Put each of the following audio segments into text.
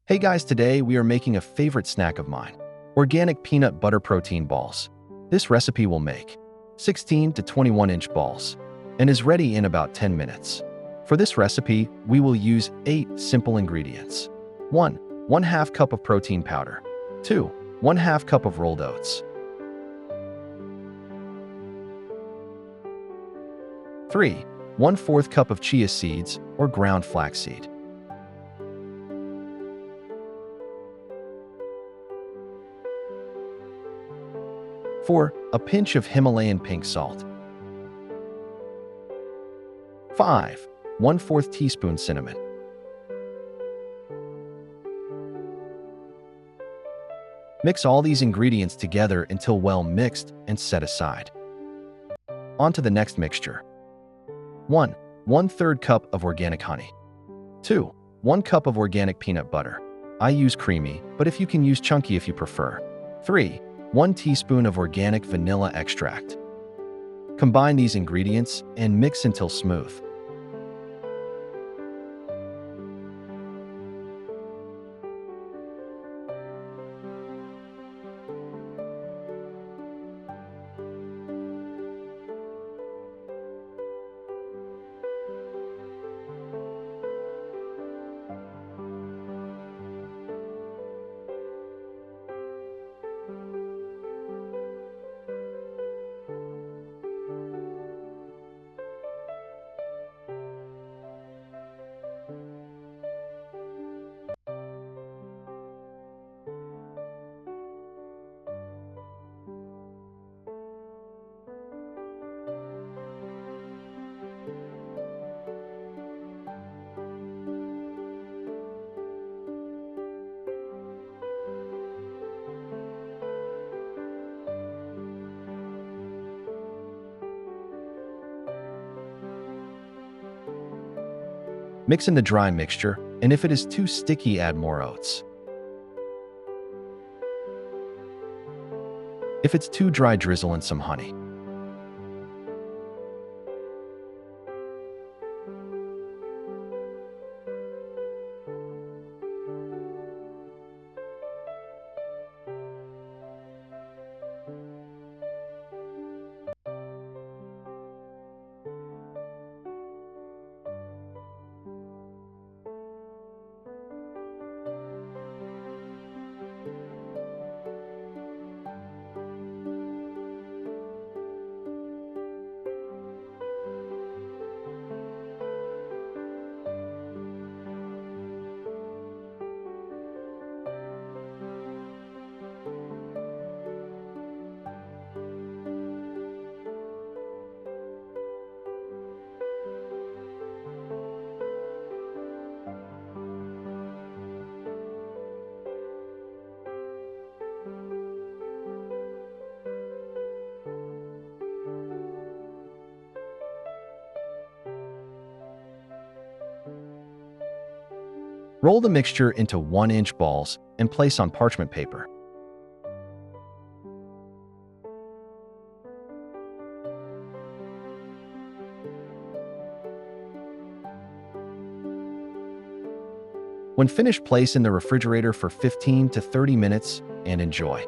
Hey guys, today we are making a favorite snack of mine, organic peanut butter protein balls. This recipe will make 16 to 21-inch balls and is ready in about 10 minutes. For this recipe, we will use 8 simple ingredients. 1. 1/2 cup of protein powder. 2. 1/2 cup of rolled oats. 3. 1/4 cup of chia seeds or ground flaxseed. 4. A pinch of Himalayan pink salt. 5. 1/4 teaspoon cinnamon. Mix all these ingredients together until well mixed and set aside. On to the next mixture. 1. 1/3 cup of organic honey. 2. 1 cup of organic peanut butter. I use creamy, but if you can use chunky if you prefer. 3. 1 teaspoon of organic vanilla extract. Combine these ingredients and mix until smooth. Mix in the dry mixture, and if it is too sticky, add more oats. If it's too dry, drizzle in some honey. Roll the mixture into 1-inch balls and place on parchment paper. When finished, place in the refrigerator for 15 to 30 minutes and enjoy.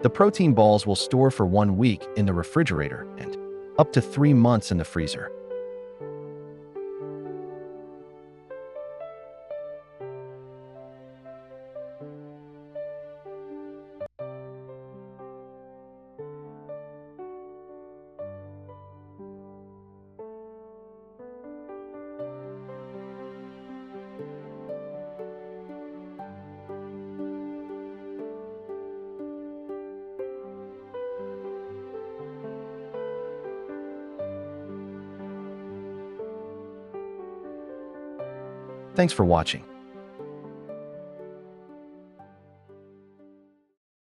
The protein balls will store for 1 week in the refrigerator and up to 3 months in the freezer. Thanks for watching.